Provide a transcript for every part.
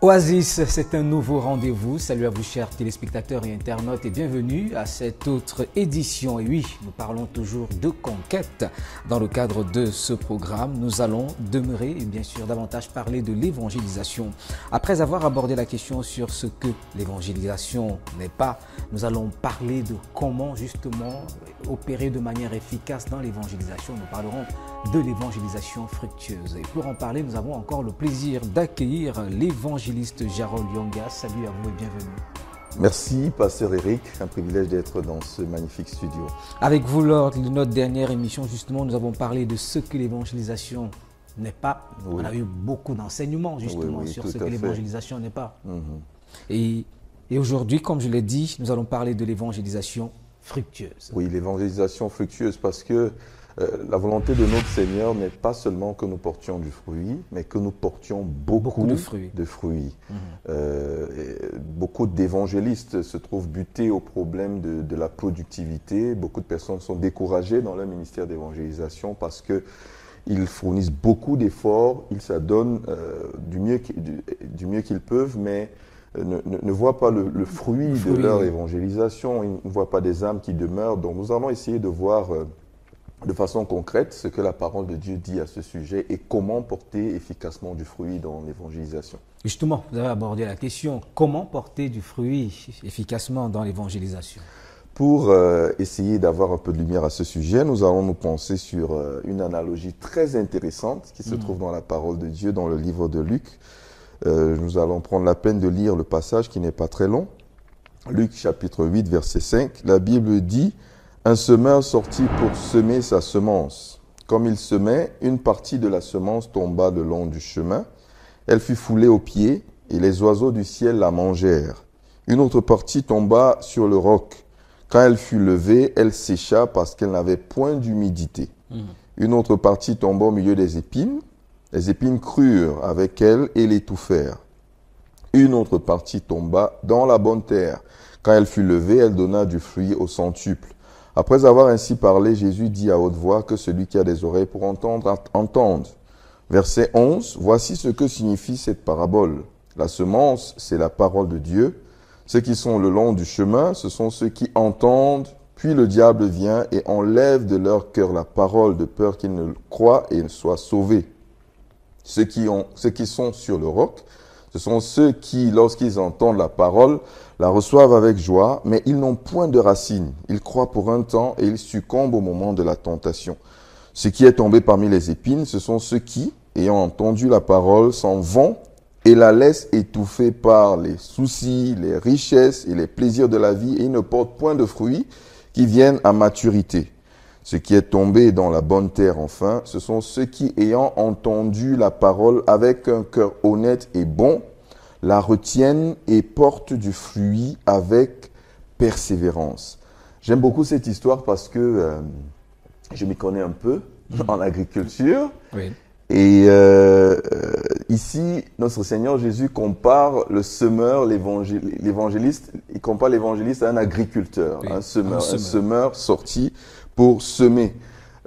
Oasis, c'est un nouveau rendez-vous. Salut à vous chers téléspectateurs et internautes et bienvenue à cette autre édition. Et oui, nous parlons toujours de conquête. Dans le cadre de ce programme, nous allons demeurer et bien sûr davantage parler de l'évangélisation. Après avoir abordé la question sur ce que l'évangélisation n'est pas, nous allons parler de comment justement opérer de manière efficace dans l'évangélisation. Nous parlerons de l'évangélisation fructueuse. Et pour en parler, nous avons encore le plaisir d'accueillir l'évangéliste Jarol Yonga. Salut à vous et bienvenue. Merci, Pasteur Eric. Un privilège d'être dans ce magnifique studio. Avec vous, lors de notre dernière émission, justement, nous avons parlé de ce que l'évangélisation n'est pas. Oui. On a eu beaucoup d'enseignements, justement, sur ce que l'évangélisation n'est pas. Et aujourd'hui, comme je l'ai dit, nous allons parler de l'évangélisation fructueuse. Oui, l'évangélisation fructueuse, parce que la volonté de notre Seigneur n'est pas seulement que nous portions du fruit, mais que nous portions beaucoup de fruits. Beaucoup d'évangélistes se trouvent butés au problème de la productivité. Beaucoup de personnes sont découragées dans leur ministère d'évangélisation parce qu'ils fournissent beaucoup d'efforts, ils s'adonnent du mieux qu'ils peuvent, mais ne voient pas le fruit de leur évangélisation. Ils ne voient pas des âmes qui demeurent. Donc nous allons essayer de voir de façon concrète ce que la parole de Dieu dit à ce sujet et comment porter efficacement du fruit dans l'évangélisation. Justement, vous avez abordé la question, comment porter du fruit efficacement dans l'évangélisation? Pour essayer d'avoir un peu de lumière à ce sujet, nous allons nous pencher sur une analogie très intéressante qui se trouve dans la parole de Dieu, dans le livre de Luc. Nous allons prendre la peine de lire le passage qui n'est pas très long. Luc chapitre 8, verset 5, la Bible dit: un semeur sortit pour semer sa semence. Comme il semait, une partie de la semence tomba le long du chemin. Elle fut foulée aux pieds et les oiseaux du ciel la mangèrent. Une autre partie tomba sur le roc. Quand elle fut levée, elle sécha parce qu'elle n'avait point d'humidité. Une autre partie tomba au milieu des épines. Les épines crurent avec elle et l'étouffèrent. Une autre partie tomba dans la bonne terre. Quand elle fut levée, elle donna du fruit au centuple. Après avoir ainsi parlé, Jésus dit à haute voix que celui qui a des oreilles pour entendre, entende. Verset 11, voici ce que signifie cette parabole. La semence, c'est la parole de Dieu. Ceux qui sont le long du chemin, ce sont ceux qui entendent, puis le diable vient et enlève de leur cœur la parole de peur qu'ils ne croient et ne soient sauvés. Ceux qui sont sur le roc, ce sont ceux qui, lorsqu'ils entendent la parole, la reçoivent avec joie, mais ils n'ont point de racines. Ils croient pour un temps et ils succombent au moment de la tentation. Ce qui est tombé parmi les épines, ce sont ceux qui, ayant entendu la parole, s'en vont et la laissent étouffer par les soucis, les richesses et les plaisirs de la vie et ils ne portent point de fruits qui viennent à maturité. Ce qui est tombé dans la bonne terre, enfin, ce sont ceux qui, ayant entendu la parole avec un cœur honnête et bon, la retiennent et portent du fruit avec persévérance. J'aime beaucoup cette histoire parce que je m'y connais un peu en agriculture. Oui. Et ici, notre Seigneur Jésus compare le semeur, l'évangéliste, il compare l'évangéliste à un agriculteur, un semeur sorti pour semer.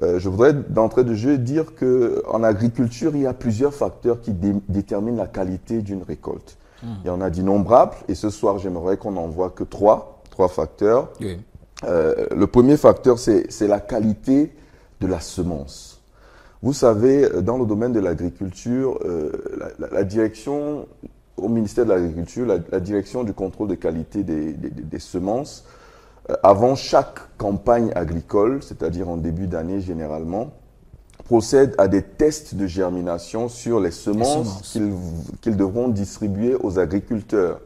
Je voudrais d'entrée de jeu dire qu'en agriculture, il y a plusieurs facteurs qui déterminent la qualité d'une récolte. Il y en a d'innombrables et ce soir, j'aimerais qu'on n'en voit que trois facteurs. Oui. Le premier facteur, c'est la qualité de la semence. Vous savez, dans le domaine de l'agriculture, la direction, au ministère de l'Agriculture, la direction du contrôle de qualité des semences, avant chaque campagne agricole, c'est-à-dire en début d'année généralement, procède à des tests de germination sur les semences qu'ils devront distribuer aux agriculteurs.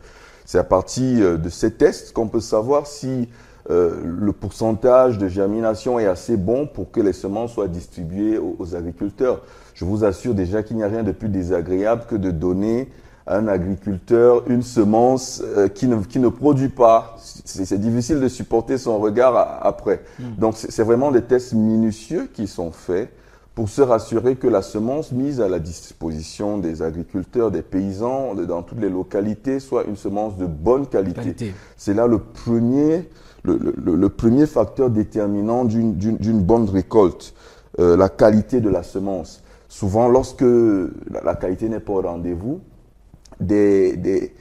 C'est à partir de ces tests qu'on peut savoir si le pourcentage de germination est assez bon pour que les semences soient distribuées aux agriculteurs. Je vous assure déjà qu'il n'y a rien de plus désagréable que de donner à un agriculteur une semence qui ne produit pas. C'est difficile de supporter son regard après. Donc c'est vraiment des tests minutieux qui sont faits pour se rassurer que la semence mise à la disposition des agriculteurs, des paysans, dans toutes les localités, soit une semence de bonne qualité. C'est là le premier facteur déterminant d'une bonne récolte, la qualité de la semence. Souvent, lorsque la qualité n'est pas au rendez-vous, des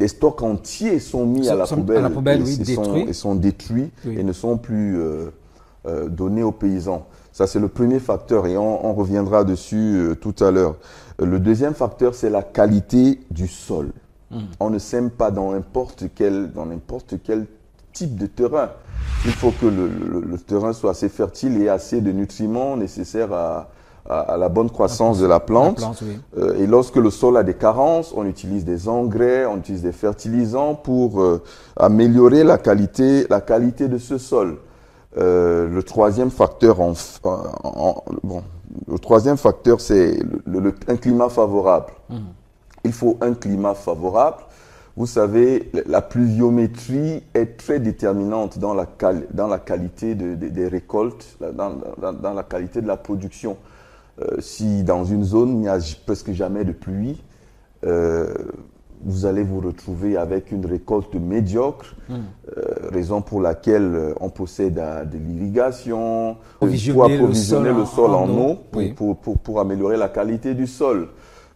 stocks entiers sont mis à la poubelle, oui, et sont détruits oui. et ne sont plus donnés aux paysans. Ça, c'est le premier facteur et on reviendra dessus tout à l'heure. Le deuxième facteur, c'est la qualité du sol. On ne sème pas dans n'importe quel type de terrain. Il faut que le terrain soit assez fertile et assez de nutriments nécessaires à la bonne croissance de la plante. Oui. Et lorsque le sol a des carences, on utilise des engrais, on utilise des fertilisants pour améliorer la qualité de ce sol. Le troisième facteur, c'est un climat favorable. Il faut un climat favorable. Vous savez, la pluviométrie est très déterminante dans la qualité des récoltes, dans la qualité de la production. Si dans une zone, il n'y a presque jamais de pluie, vous allez vous retrouver avec une récolte médiocre, raison pour laquelle on procède à de l'irrigation, pour approvisionner le sol en eau, pour améliorer la qualité du sol.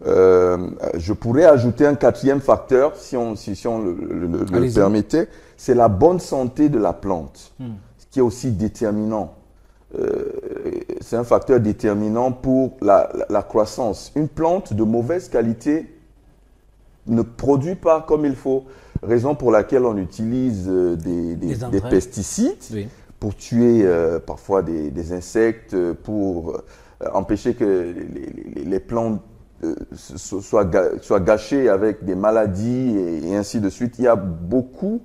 Je pourrais ajouter un quatrième facteur, si on le permettait, c'est la bonne santé de la plante, ce qui est aussi déterminant. C'est un facteur déterminant pour la croissance. Une plante de mauvaise qualité ne produit pas comme il faut, raison pour laquelle on utilise des pesticides pour tuer parfois des insectes, pour empêcher que les plantes soient gâchées avec des maladies et ainsi de suite. Il y a beaucoup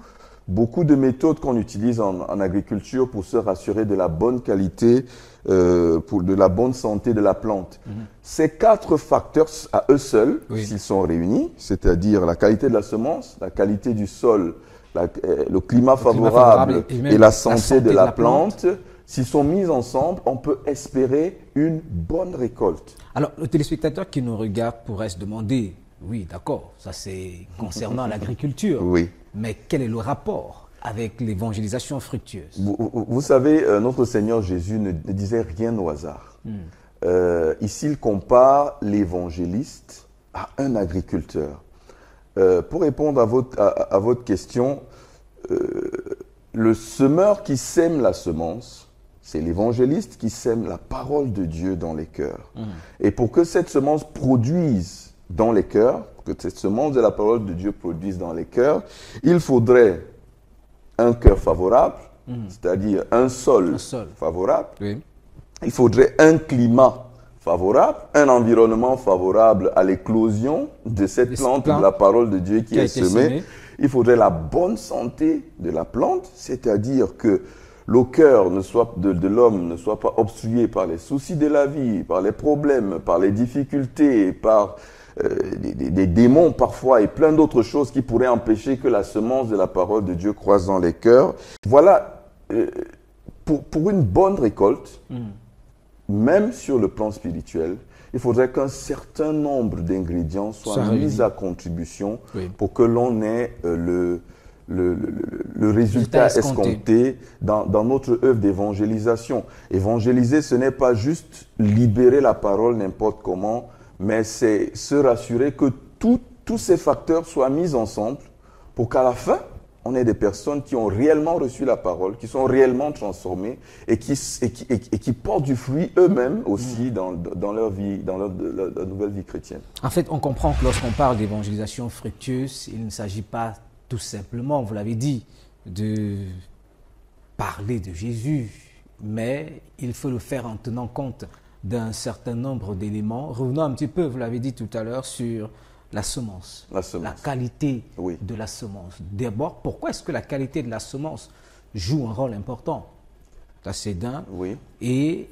de méthodes qu'on utilise en agriculture pour se rassurer de la bonne qualité, de la bonne santé de la plante. Ces quatre facteurs à eux seuls, s'ils sont réunis, c'est-à-dire la qualité de la semence, la qualité du sol, le climat favorable et la santé de la plante, s'ils sont mis ensemble, on peut espérer une bonne récolte. Alors, le téléspectateur qui nous regarde pourrait se demander, oui, d'accord, ça c'est concernant l'agriculture. Oui. Mais quel est le rapport avec l'évangélisation fructueuse? Vous savez, notre Seigneur Jésus ne disait rien au hasard. Ici, il compare l'évangéliste à un agriculteur. Pour répondre à votre question, le semeur qui sème la semence, c'est l'évangéliste qui sème la parole de Dieu dans les cœurs. Et pour que cette semence produise dans les cœurs, que cette semence de la parole de Dieu produise dans les cœurs, il faudrait un cœur favorable, c'est-à-dire un sol favorable. Oui. Il faudrait un climat favorable, un environnement favorable à l'éclosion de cette plante de la parole de Dieu qui est semée. Il faudrait la bonne santé de la plante, c'est-à-dire que le cœur de l'homme ne soit pas obstrué par les soucis de la vie, par les problèmes, par les difficultés, par des démons parfois et plein d'autres choses qui pourraient empêcher que la semence de la parole de Dieu croisse dans les cœurs. Voilà, pour une bonne récolte, même sur le plan spirituel, il faudrait qu'un certain nombre d'ingrédients soient mis à contribution pour que l'on ait le résultat escompté dans notre œuvre d'évangélisation. Évangéliser, ce n'est pas juste libérer la parole n'importe comment, mais c'est se rassurer que tous ces facteurs soient mis ensemble pour qu'à la fin, on ait des personnes qui ont réellement reçu la parole, qui sont réellement transformées et qui portent du fruit eux-mêmes aussi dans leur vie, dans leur nouvelle vie chrétienne. En fait, on comprend que lorsqu'on parle d'évangélisation fructueuse, il ne s'agit pas tout simplement, vous l'avez dit, de parler de Jésus, mais il faut le faire en tenant compte d'un certain nombre d'éléments. Revenons un petit peu, vous l'avez dit tout à l'heure, sur la semence, la qualité de la semence. D'abord, pourquoi est-ce que la qualité de la semence joue un rôle important? Ça, c'est d'un. Et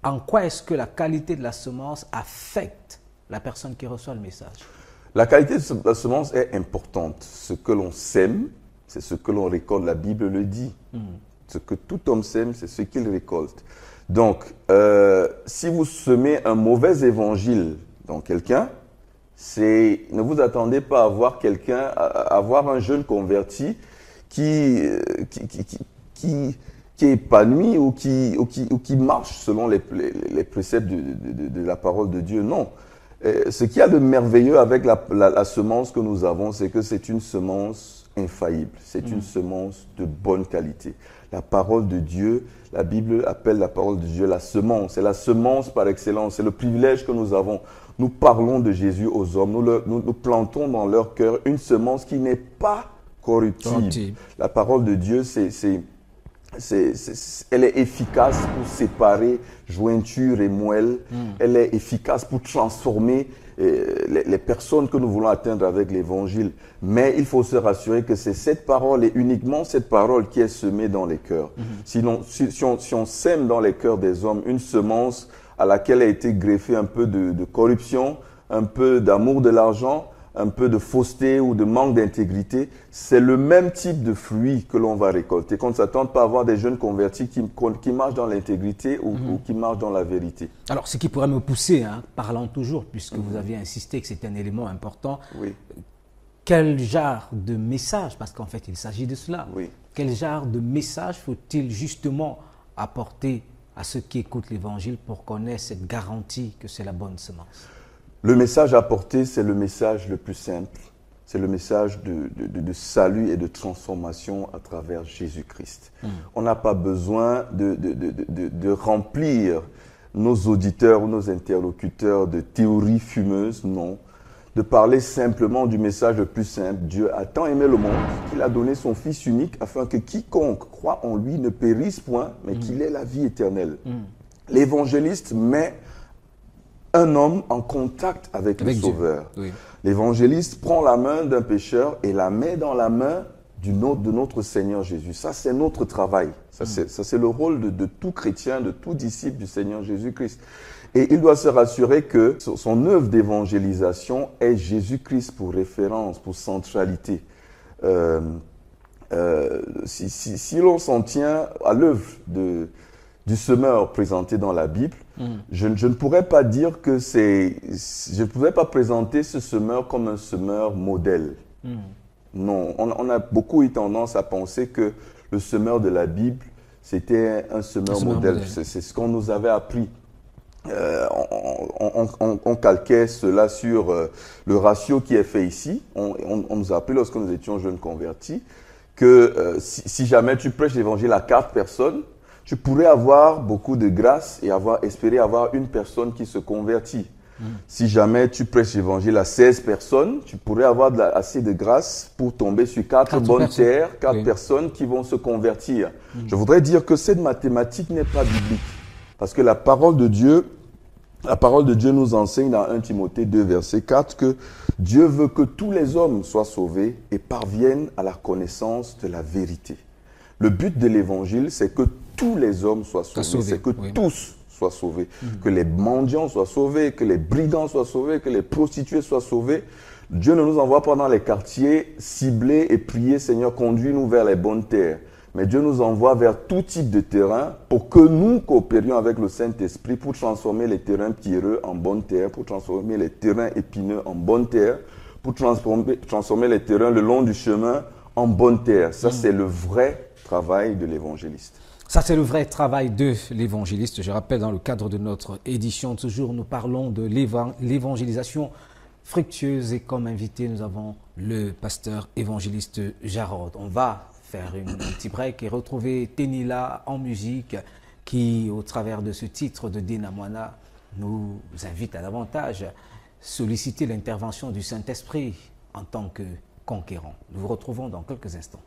en quoi est-ce que la qualité de la semence affecte la personne qui reçoit le message? La qualité de la semence est importante. Ce que l'on sème, c'est ce que l'on récolte. La Bible le dit. Ce que tout homme sème, c'est ce qu'il récolte. Donc, si vous semez un mauvais évangile dans quelqu'un, ne vous attendez pas à voir un jeune converti qui est épanoui ou qui marche selon les préceptes de la parole de Dieu. Non. Ce qu'il y a de merveilleux avec la semence que nous avons, c'est que c'est une semence infaillible. C'est une semence de bonne qualité. La parole de Dieu, la Bible appelle la parole de Dieu la semence. C'est la semence par excellence. C'est le privilège que nous avons. Nous parlons de Jésus aux hommes. Nous plantons dans leur cœur une semence qui n'est pas corruptible. La parole de Dieu, elle est efficace pour séparer jointure et moelle. Elle est efficace pour transformer les personnes que nous voulons atteindre avec l'évangile. Mais il faut se rassurer que c'est cette parole et uniquement cette parole qui est semée dans les cœurs. Sinon, si on sème dans les cœurs des hommes une semence à laquelle a été greffé un peu de corruption, un peu d'amour de l'argent, un peu de fausseté ou de manque d'intégrité, c'est le même type de fruit que l'on va récolter. Qu'on ne s'attende pas à avoir des jeunes convertis qui marchent dans l'intégrité ou qui marchent dans la vérité. Alors, ce qui pourrait me pousser, parlant toujours, puisque vous avez insisté que c'est un élément important, quel genre de message, parce qu'en fait il s'agit de cela, quel genre de message faut-il justement apporter à ceux qui écoutent l'évangile pour qu'on ait cette garantie que c'est la bonne semence? Le message à porter, c'est le message le plus simple. C'est le message de salut et de transformation à travers Jésus-Christ. On n'a pas besoin de remplir nos auditeurs ou nos interlocuteurs de théories fumeuses, non. De parler simplement du message le plus simple. Dieu a tant aimé le monde qu'il a donné son Fils unique afin que quiconque croit en lui ne périsse point, mais qu'il ait la vie éternelle. L'évangéliste met un homme en contact avec le Sauveur. L'évangéliste prend la main d'un pécheur et la met dans la main de notre Seigneur Jésus. Ça, c'est notre travail. Ça, c'est le rôle de tout chrétien, de tout disciple du Seigneur Jésus-Christ. Et il doit se rassurer que son œuvre d'évangélisation est Jésus-Christ pour référence, pour centralité. Si l'on s'en tient à l'œuvre du semeur présenté dans la Bible, je ne pourrais pas dire que je ne pourrais pas présenter ce semeur comme un semeur modèle. Non, on a beaucoup eu tendance à penser que le semeur de la Bible, c'était un semeur modèle. C'est ce qu'on nous avait appris. On calquait cela sur le ratio qui est fait ici. On nous a appris lorsque nous étions jeunes convertis que si jamais tu prêches l'évangile à 4 personnes, tu pourrais avoir beaucoup de grâce et espérer avoir une personne qui se convertit. Si jamais tu prêches l'évangile à 16 personnes, tu pourrais avoir assez de grâce pour tomber sur 4 bonnes terres, 4 personnes qui vont se convertir. Je voudrais dire que cette mathématique n'est pas biblique. Parce que la parole de Dieu nous enseigne dans 1 Timothée 2, verset 4, que Dieu veut que tous les hommes soient sauvés et parviennent à la connaissance de la vérité. Le but de l'évangile, c'est que tous les hommes soient sauvés, c'est que tous soient sauvés, que les mendiants soient sauvés, que les brigands soient sauvés, que les prostituées soient sauvées. Dieu ne nous envoie pas dans les quartiers cibler et prier, Seigneur, conduis-nous vers les bonnes terres. Mais Dieu nous envoie vers tout type de terrain pour que nous coopérions avec le Saint-Esprit pour transformer les terrains pierreux en bonnes terres, pour transformer les terrains épineux en bonnes terres, pour transformer les terrains le long du chemin en bonnes terres. Ça, c'est le vrai travail de l'évangéliste. Ça, c'est le vrai travail de l'évangéliste. Je rappelle, dans le cadre de notre édition, toujours, nous parlons de l'évangélisation fructueuse. Et comme invité, nous avons le pasteur évangéliste Jarod. On va faire un petit break et retrouver Tenila en musique qui, au travers de ce titre de Dina Moana, nous invite à davantage solliciter l'intervention du Saint-Esprit en tant que conquérant. Nous vous retrouvons dans quelques instants.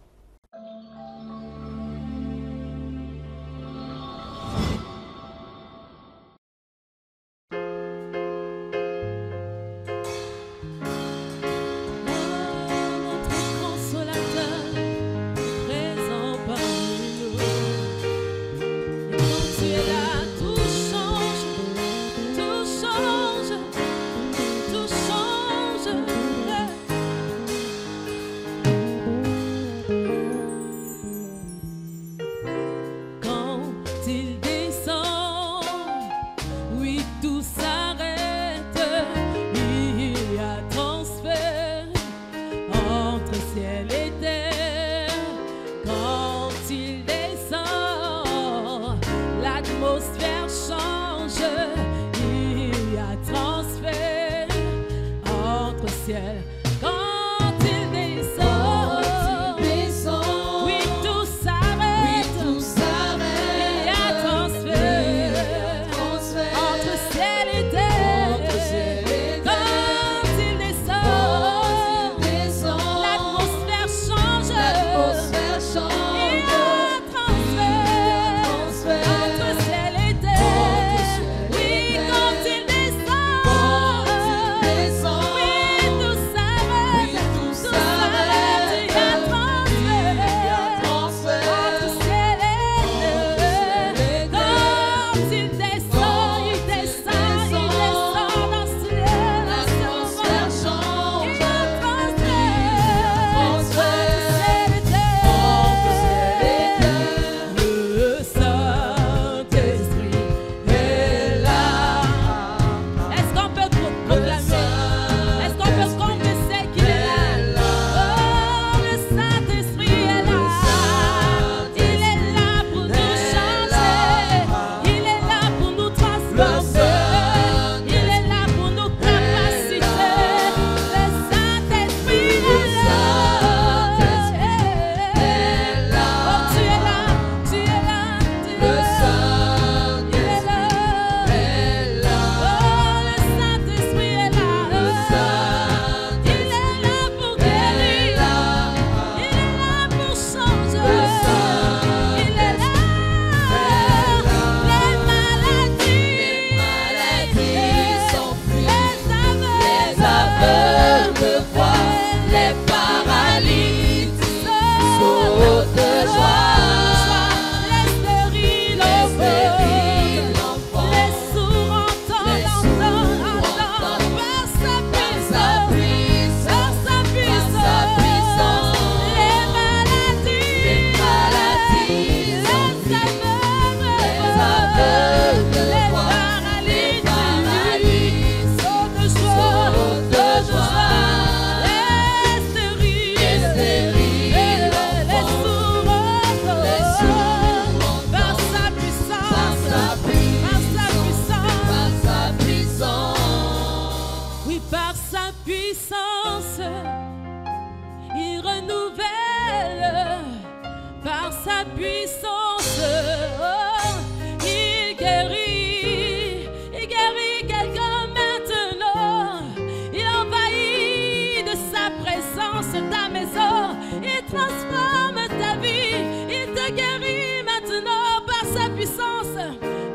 transforme ta vie. Il te guérit maintenant par sa puissance.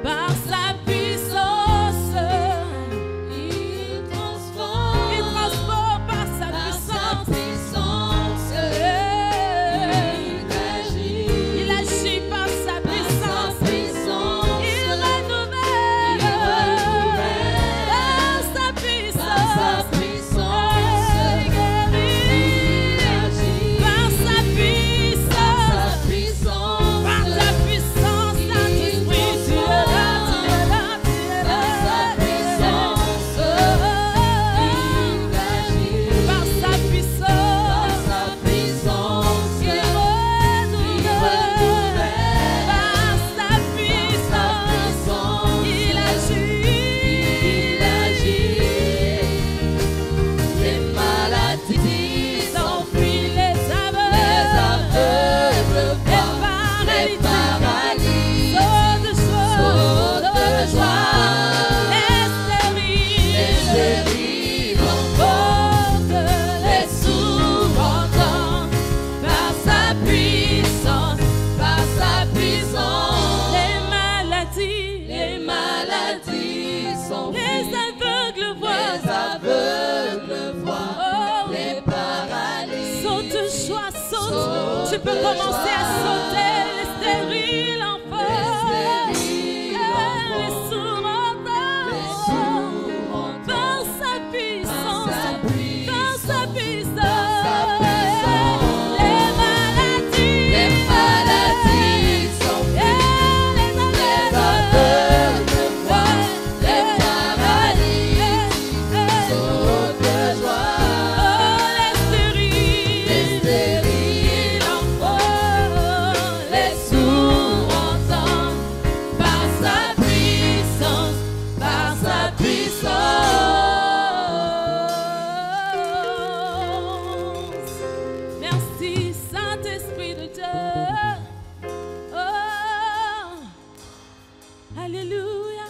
Par sa puissance. Il transforme par sa puissance. Il agit par sa puissance. Il renouvelle par sa puissance. Il guérit par sa puissance. Par ta puissance, Saint-Esprit, tu es là, tu es là, tu es là. Par sa puissance, il renouvelle. Par sa puissance, il agit. Les maladies s'enfuient, les aveugles voient, les paralytiques sautent de joie, les stériles l'emportent, les sourds entendent. Par sa puissance, les maladies s'enfuient, les aveugles voient, oh, les paralyses saute de joie, saute. Tu peux commencer à sauter, les stériles enfants, les sourds entendent. Par sa puissance, les maladies s'enfuient, les aveugles voient, les paralyses sautent de joie. Les stériles enfants, les sourds entendent. Par sa puissance, Merci Saint-Esprit de Dieu. Oh, alléluia.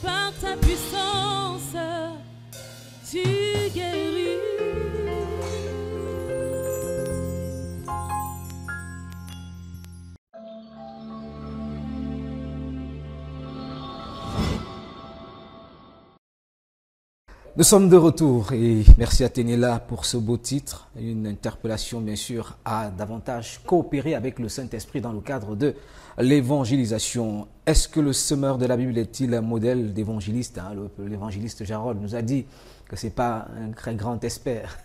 Par ta puissance, tu guéris. Nous sommes de retour et merci à Ténéla pour ce beau titre, une interpellation bien sûr à davantage coopérer avec le Saint-Esprit dans le cadre de l'évangélisation. Est-ce que le semeur de la Bible est-il un modèle d'évangéliste? L'évangéliste Jarol nous a dit que ce n'est pas un très grand expert.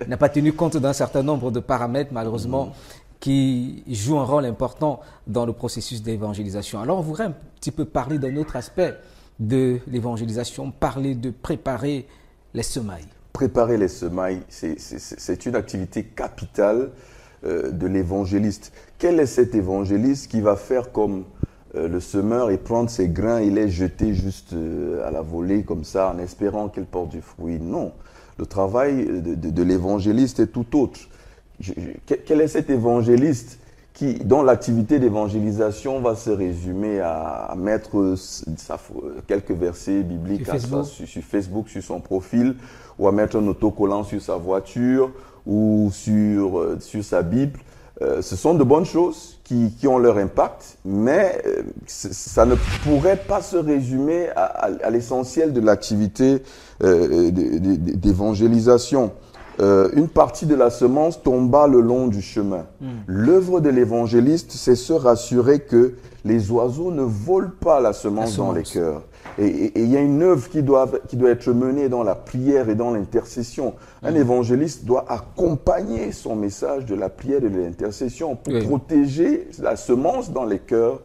Il n'a pas tenu compte d'un certain nombre de paramètres malheureusement qui jouent un rôle important dans le processus d'évangélisation. Alors on voudrait un petit peu parler d'un autre aspect de l'évangélisation, parler de préparer les semailles. Préparer les semailles, c'est une activité capitale de l'évangéliste. Quel est cet évangéliste qui va faire comme le semeur et prendre ses grains et les jeter juste à la volée comme ça en espérant qu'elle porte du fruit? Non, le travail de l'évangéliste est tout autre. Quel est cet évangéliste dont l'activité d'évangélisation va se résumer à mettre quelques versets bibliques sur Facebook, sur son profil, ou à mettre un autocollant sur sa voiture ou sur sa Bible? Ce sont de bonnes choses qui ont leur impact, mais ça ne pourrait pas se résumer à l'essentiel de l'activité d'évangélisation. Une partie de la semence tomba le long du chemin. L'œuvre de l'évangéliste, c'est se rassurer que les oiseaux ne volent pas la semence dans les cœurs. Et il y a une œuvre qui doit être menée dans la prière et dans l'intercession. Un évangéliste doit accompagner son message de la prière et de l'intercession pour protéger la semence dans les cœurs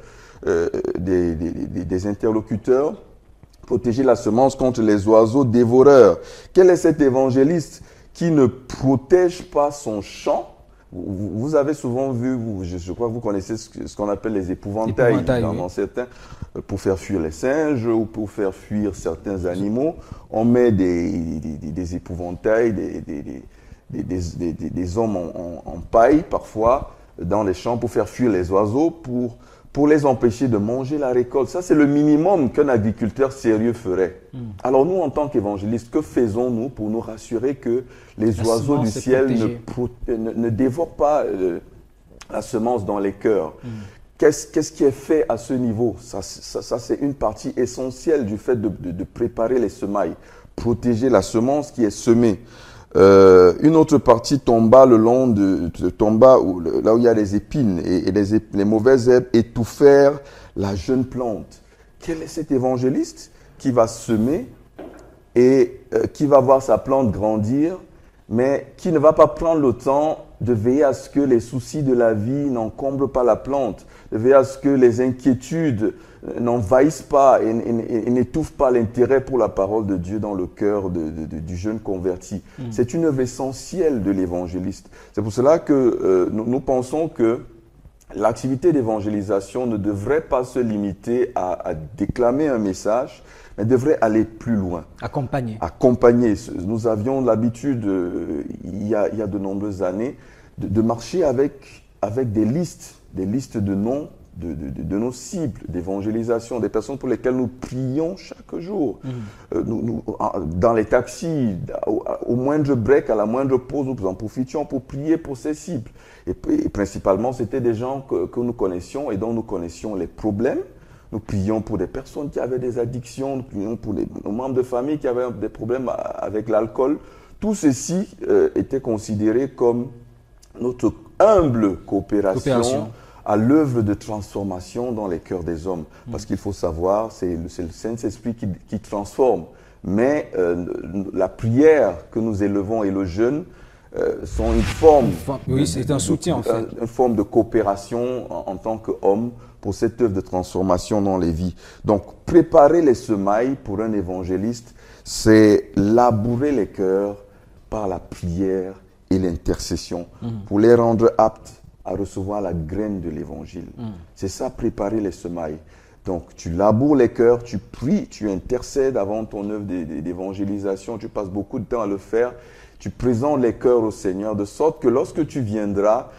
des interlocuteurs, protéger la semence contre les oiseaux dévoreurs. Quel est cet évangéliste qui ne protège pas son champ? Vous avez souvent vu, je crois que vous connaissez ce qu'on appelle les épouvantails dans certains, pour faire fuir les singes ou pour faire fuir certains animaux. On met des épouvantails, des hommes en paille parfois dans les champs pour faire fuir les oiseaux, pour les empêcher de manger la récolte. Ça, c'est le minimum qu'un agriculteur sérieux ferait. Alors nous, en tant qu'évangélistes, que faisons-nous pour nous rassurer que les oiseaux du ciel ne dévorent pas la semence dans les cœurs? Qu'est-ce qui est fait à ce niveau? Ça c'est une partie essentielle du fait de préparer les semailles, protéger la semence qui est semée. Une autre partie tomba le long tomba là où il y a les épines et les mauvaises herbes étouffèrent la jeune plante. Quel est cet évangéliste qui va semer et qui va voir sa plante grandir, mais qui ne va pas prendre le temps de veiller à ce que les soucis de la vie n'encombrent pas la plante, de veiller à ce que les inquiétudes n'envahissent pas et n'étouffent pas l'intérêt pour la parole de Dieu dans le cœur du jeune converti. C'est une œuvre essentielle de l'évangéliste. C'est pour cela que nous pensons que l'activité d'évangélisation ne devrait pas se limiter à déclamer un message, mais devrait aller plus loin. Accompagner. Accompagner. Nous avions l'habitude, il y a de nombreuses années, de marcher avec des listes de noms de nos cibles d'évangélisation, des personnes pour lesquelles nous prions chaque jour. Dans les taxis, au moindre break, à la moindre pause, nous en profitions pour prier pour ces cibles. Et principalement, c'était des gens que nous connaissions et dont nous connaissions les problèmes. Nous prions pour des personnes qui avaient des addictions, nous prions pour nos membres de famille qui avaient des problèmes avec l'alcool. Tout ceci était considéré comme notre humble coopération à l'œuvre de transformation dans les cœurs des hommes. Parce qu'il faut savoir, c'est le Saint-Esprit qui transforme. Mais la prière que nous élevons et le jeûne sont une forme... Oui, c'est un soutien en fait. Une forme de coopération en tant qu'homme pour cette œuvre de transformation dans les vies. Donc, préparer les semailles pour un évangéliste, c'est labourer les cœurs par la prière et l'intercession pour les rendre aptes à recevoir la graine de l'évangile. C'est ça, préparer les semailles. Donc, tu laboures les cœurs, tu pries, tu intercèdes avant ton œuvre d'évangélisation, tu passes beaucoup de temps à le faire, tu présentes les cœurs au Seigneur, de sorte que lorsque tu viendras,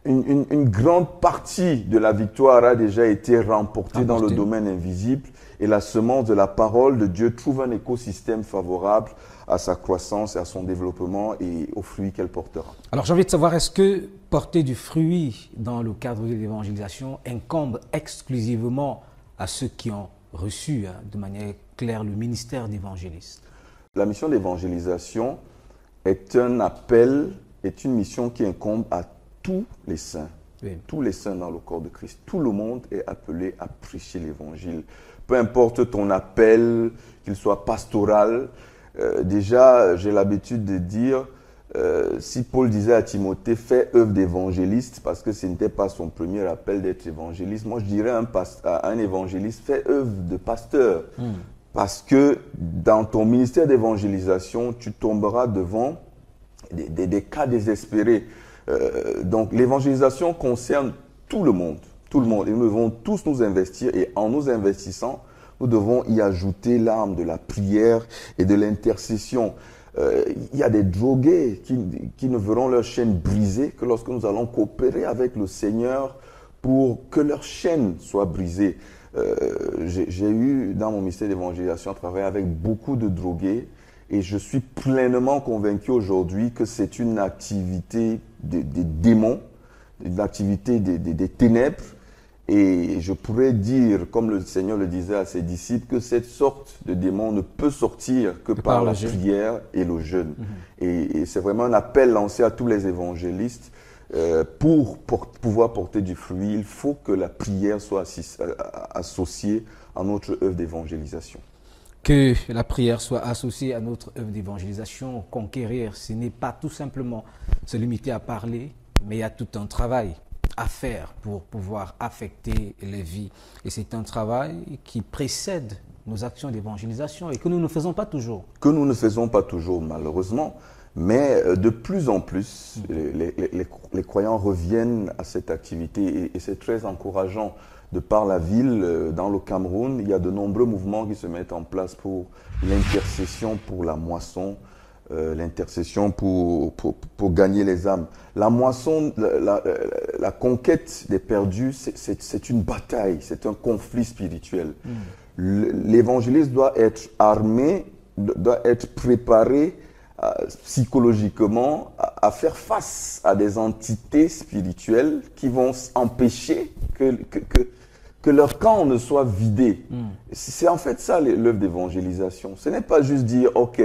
une grande partie de la victoire a déjà été remportée dans le domaine invisible et la semence de la parole de Dieu trouve un écosystème favorable à sa croissance et à son développement et aux fruits qu'elle portera. Alors j'ai envie de savoir, est-ce que porter du fruit dans le cadre de l'évangélisation incombe exclusivement à ceux qui ont reçu de manière claire le ministère d'évangéliste? La mission d'évangélisation est un appel, est une mission qui incombe à tous les saints, tous les saints dans le corps de Christ. Tout le monde est appelé à prêcher l'évangile. Peu importe ton appel, qu'il soit pastoral. Déjà, j'ai l'habitude de dire, si Paul disait à Timothée, fais œuvre d'évangéliste, parce que ce n'était pas son premier appel d'être évangéliste, moi je dirais à un évangéliste, fais œuvre de pasteur. Parce que dans ton ministère d'évangélisation, tu tomberas devant des cas désespérés. Donc l'évangélisation concerne tout le monde. Tout le monde. Et nous devons tous nous investir et en nous investissant, nous devons y ajouter l'arme de la prière et de l'intercession. Il y a des drogués qui ne verront leur chaîne brisée que lorsque nous allons coopérer avec le Seigneur pour que leur chaîne soit brisée. J'ai eu dans mon ministère d'évangélisation à travailler avec beaucoup de drogués et je suis pleinement convaincu aujourd'hui que c'est une activité des démons, une activité des ténèbres. Et je pourrais dire, comme le Seigneur le disait à ses disciples, que cette sorte de démon ne peut sortir que par la prière et le jeûne. Et c'est vraiment un appel lancé à tous les évangélistes. Pour pouvoir porter du fruit, il faut que la prière soit associée à notre œuvre d'évangélisation. Que la prière soit associée à notre œuvre d'évangélisation. Conquérir, ce n'est pas tout simplement se limiter à parler, mais il y a tout un travail à faire pour pouvoir affecter les vies. Et c'est un travail qui précède nos actions d'évangélisation et que nous ne faisons pas toujours. Que nous ne faisons pas toujours, malheureusement. Mais de plus en plus, les croyants reviennent à cette activité et c'est très encourageant. De par la ville, dans le Cameroun, il y a de nombreux mouvements qui se mettent en place pour l'intercession, pour la moisson. l'intercession pour gagner les âmes. La moisson, la conquête des perdus, c'est une bataille, c'est un conflit spirituel. L'évangéliste doit être armé, doit être préparé psychologiquement à faire face à des entités spirituelles qui vont empêcher que leur camp ne soit vidé. C'est en fait ça l'œuvre d'évangélisation. Ce n'est pas juste dire, ok,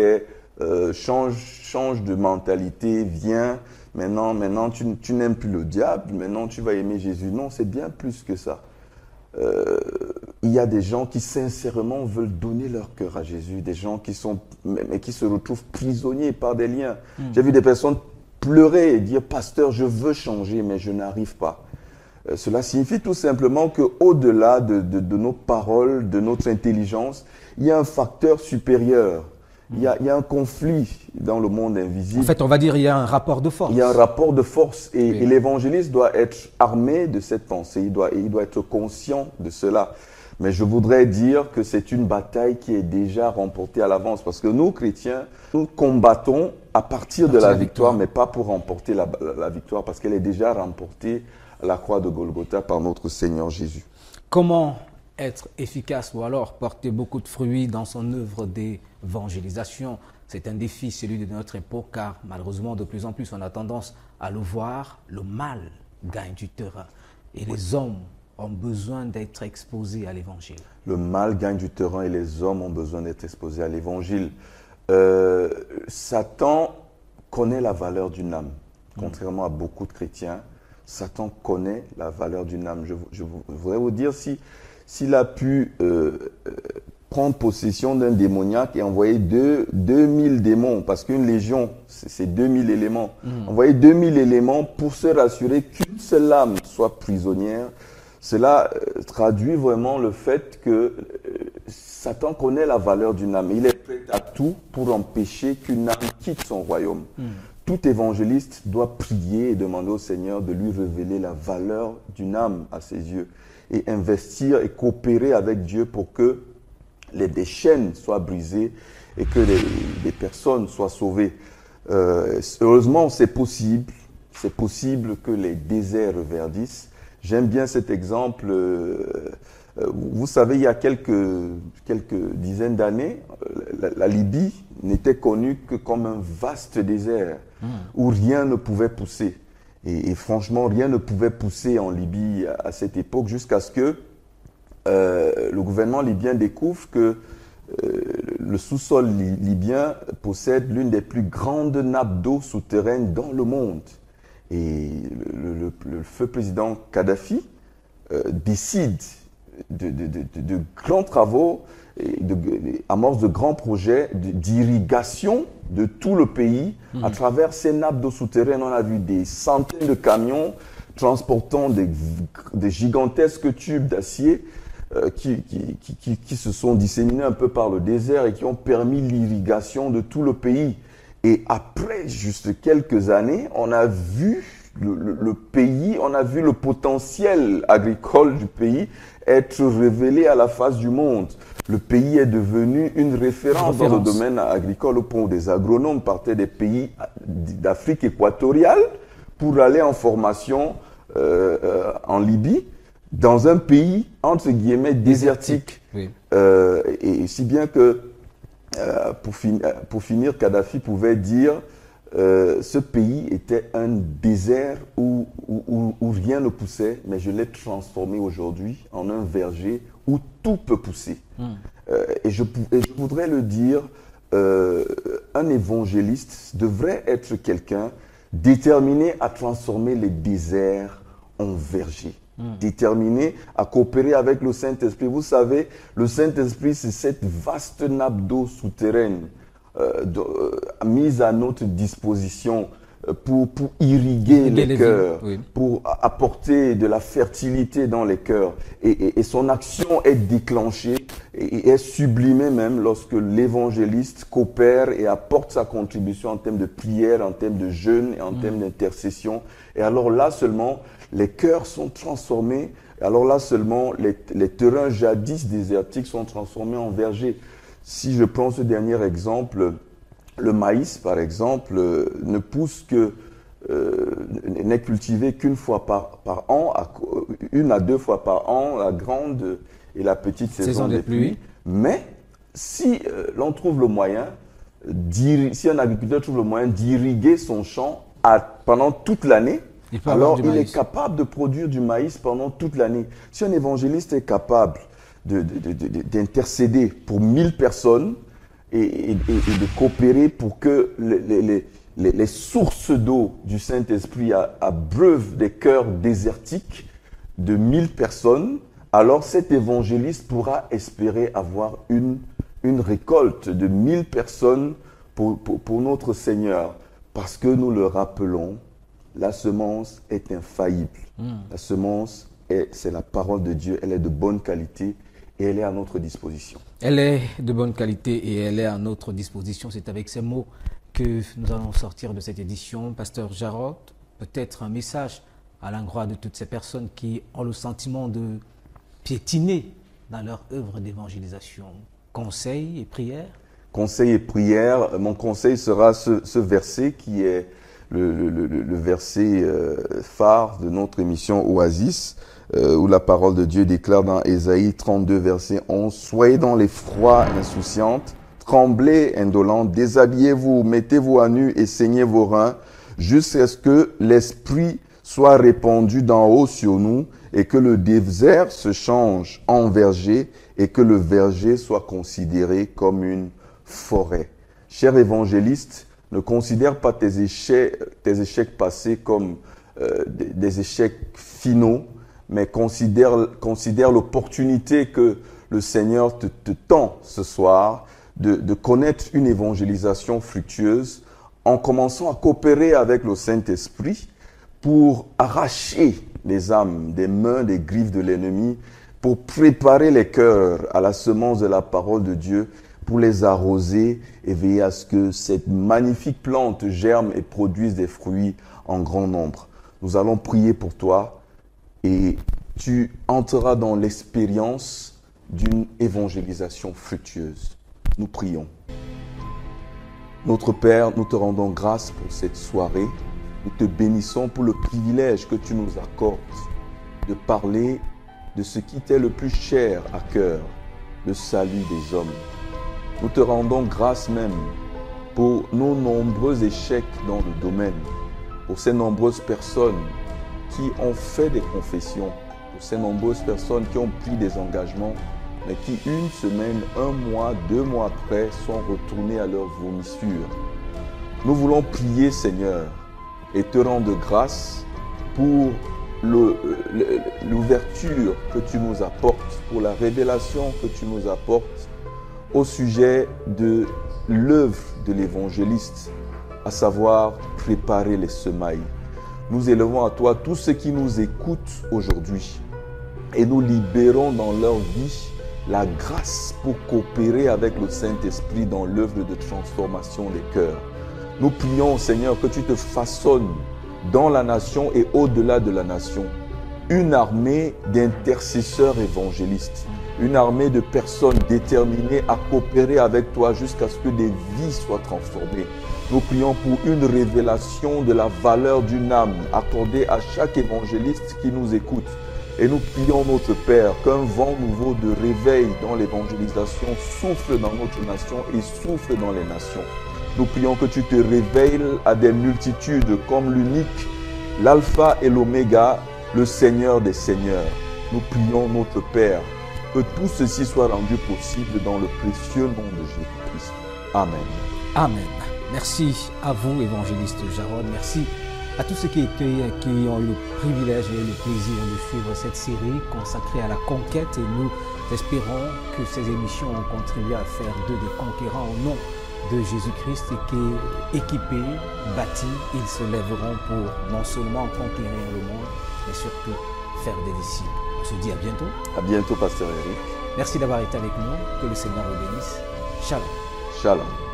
change de mentalité, viens, maintenant tu n'aimes plus le diable, maintenant tu vas aimer Jésus. Non, c'est bien plus que ça. Il y a des gens qui sincèrement veulent donner leur cœur à Jésus, des gens qui se retrouvent prisonniers par des liens. J'ai vu des personnes pleurer et dire, pasteur, je veux changer, mais je n'arrive pas. Cela signifie tout simplement qu'au-delà de nos paroles, de notre intelligence, il y a un facteur supérieur. Il y a un conflit dans le monde invisible. En fait, on va dire qu'il y a un rapport de force. Il y a un rapport de force et l'évangéliste doit être armé de cette pensée. Il doit être conscient de cela. Mais je voudrais dire que c'est une bataille qui est déjà remportée à l'avance. Parce que nous, chrétiens, nous combattons à partir de la victoire, mais pas pour remporter la victoire, parce qu'elle est déjà remportée à la croix de Golgotha par notre Seigneur Jésus. Comment être efficace ou alors porter beaucoup de fruits dans son œuvre d'évangélisation? C'est un défi, celui de notre époque, car malheureusement, de plus en plus, on a tendance à le voir, le mal gagne du terrain. Et les hommes ont besoin d'être exposés à l'évangile. Le mal gagne du terrain et les hommes ont besoin d'être exposés à l'évangile. Satan connaît la valeur d'une âme. Contrairement à beaucoup de chrétiens, Satan connaît la valeur d'une âme. Je voudrais vous dire, s'il a pu prendre possession d'un démoniaque et envoyer 2000 démons, parce qu'une légion, c'est 2000 éléments, envoyer 2000 éléments pour se rassurer qu'une seule âme soit prisonnière, cela traduit vraiment le fait que Satan connaît la valeur d'une âme. Il est prêt à tout pour empêcher qu'une âme quitte son royaume. Tout évangéliste doit prier et demander au Seigneur de lui révéler la valeur d'une âme à ses yeux et investir et coopérer avec Dieu pour que des chaînes soient brisées et que les personnes soient sauvées. Heureusement, c'est possible. C'est possible que les déserts reverdissent. J'aime bien cet exemple. Vous savez, il y a quelques dizaines d'années, la Libye n'était connue que comme un vaste désert où rien ne pouvait pousser. Et franchement, rien ne pouvait pousser en Libye à cette époque jusqu'à ce que le gouvernement libyen découvre que le sous-sol libyen possède l'une des plus grandes nappes d'eau souterraines dans le monde. Et le feu président Kadhafi décide de grands travaux, amorce de grands projets d'irrigation de tout le pays à travers ces nappes d'eau souterraines. On a vu des centaines de camions transportant des gigantesques tubes d'acier qui se sont disséminés un peu par le désert et qui ont permis l'irrigation de tout le pays. Et après juste quelques années, on a vu le pays, on a vu le potentiel agricole du pays être révélé à la face du monde. Le pays est devenu une référence dans le domaine agricole au point où des agronomes partaient des pays d'Afrique équatoriale pour aller en formation en Libye, dans un pays, entre guillemets, désertique. Oui. Et si bien que, pour finir, Kadhafi pouvait dire ce pays était un désert où rien ne poussait, mais je l'ai transformé aujourd'hui en un verger où tout peut pousser. Et je voudrais le dire, un évangéliste devrait être quelqu'un déterminé à transformer les déserts en vergers. Déterminé à coopérer avec le Saint-Esprit. Vous savez, le Saint-Esprit, c'est cette vaste nappe d'eau souterraine mise à notre disposition pour irriguer les cœurs, pour apporter de la fertilité dans les cœurs. Et son action est déclenchée et est sublimée même lorsque l'évangéliste coopère et apporte sa contribution en termes de prière, en termes de jeûne et en termes d'intercession. Et alors là seulement, les cœurs sont transformés. Alors là seulement, les terrains jadis désertiques sont transformés en vergers. Si je prends ce dernier exemple, le maïs, par exemple, ne pousse que, n'est cultivé qu'une fois par an, une à deux fois par an, la grande et la petite saison des pluies. Mais si l'on trouve le moyen, si un agriculteur trouve le moyen d'irriguer son champ pendant toute l'année, alors il est capable de produire du maïs pendant toute l'année. Si un évangéliste est capable d'intercéder pour 1000 personnes et de coopérer pour que les sources d'eau du Saint-Esprit abreuvent des cœurs désertiques de 1000 personnes, alors cet évangéliste pourra espérer avoir une récolte de 1000 personnes pour notre Seigneur. Parce que nous le rappelons, la semence est infaillible. La semence, c'est la parole de Dieu, elle est de bonne qualité et elle est à notre disposition. Elle est de bonne qualité et elle est à notre disposition. C'est avec ces mots que nous allons sortir de cette édition. Pasteur Jarrod, peut-être un message à l'endroit de toutes ces personnes qui ont le sentiment de piétiner dans leur œuvre d'évangélisation. Conseil et prière? Conseil et prière, mon conseil sera ce verset qui est le verset phare de notre émission Oasis, où la parole de Dieu déclare dans Ésaïe 32, verset 11, « Soyez dans l'effroi insouciante, tremblez indolente, déshabillez-vous, mettez-vous à nu et saignez vos reins, jusqu'à ce que l'Esprit soit répandu d'en haut sur nous et que le désert se change en verger et que le verger soit considéré comme une forêt. » Cher évangéliste, ne considère pas tes échecs passés comme des échecs finaux, mais considère l'opportunité que le Seigneur te tend ce soir de connaître une évangélisation fructueuse en commençant à coopérer avec le Saint-Esprit pour arracher les âmes des mains, des griffes de l'ennemi, pour préparer les cœurs à la semence de la parole de Dieu, pour les arroser et veiller à ce que cette magnifique plante germe et produise des fruits en grand nombre. Nous allons prier pour toi et tu entreras dans l'expérience d'une évangélisation fructueuse. Nous prions. Notre Père, nous te rendons grâce pour cette soirée. Nous te bénissons pour le privilège que tu nous accordes de parler de ce qui t'est le plus cher à cœur, le salut des hommes. Nous te rendons grâce même pour nos nombreux échecs dans le domaine, pour ces nombreuses personnes qui ont fait des confessions, pour ces nombreuses personnes qui ont pris des engagements, mais qui une semaine, un mois, 2 mois après sont retournées à leur vomissure. Nous voulons prier, Seigneur, et te rendre grâce pour l'ouverture que tu nous apportes, pour la révélation que tu nous apportes au sujet de l'œuvre de l'évangéliste, à savoir préparer les semailles. Nous élevons à toi tous ceux qui nous écoutent aujourd'hui et nous libérons dans leur vie la grâce pour coopérer avec le Saint-Esprit dans l'œuvre de transformation des cœurs. Nous prions, Seigneur, que tu te façonnes dans la nation et au-delà de la nation une armée d'intercesseurs évangélistes, une armée de personnes déterminées à coopérer avec toi jusqu'à ce que des vies soient transformées. Nous prions pour une révélation de la valeur d'une âme accordée à chaque évangéliste qui nous écoute. Et nous prions, notre Père, qu'un vent nouveau de réveil dans l'évangélisation souffle dans notre nation et souffle dans les nations. Nous prions que tu te réveilles à des multitudes comme l'unique, l'alpha et l'oméga, le Seigneur des Seigneurs. Nous prions, notre Père, que tout ceci soit rendu possible dans le précieux nom de Jésus-Christ. Amen. Amen. Merci à vous, évangéliste Jarrod. Merci à tous ceux qui ont eu le privilège et le plaisir de suivre cette série consacrée à la conquête. Et nous espérons que ces émissions ont contribué à faire d'eux des conquérants au nom de Jésus-Christ et qu'équipés, bâtis, ils se lèveront pour non seulement conquérir le monde, mais surtout faire des disciples. On se dit à bientôt. À bientôt, Pasteur Eric. Merci d'avoir été avec nous. Que le Seigneur vous bénisse. Shalom. Shalom.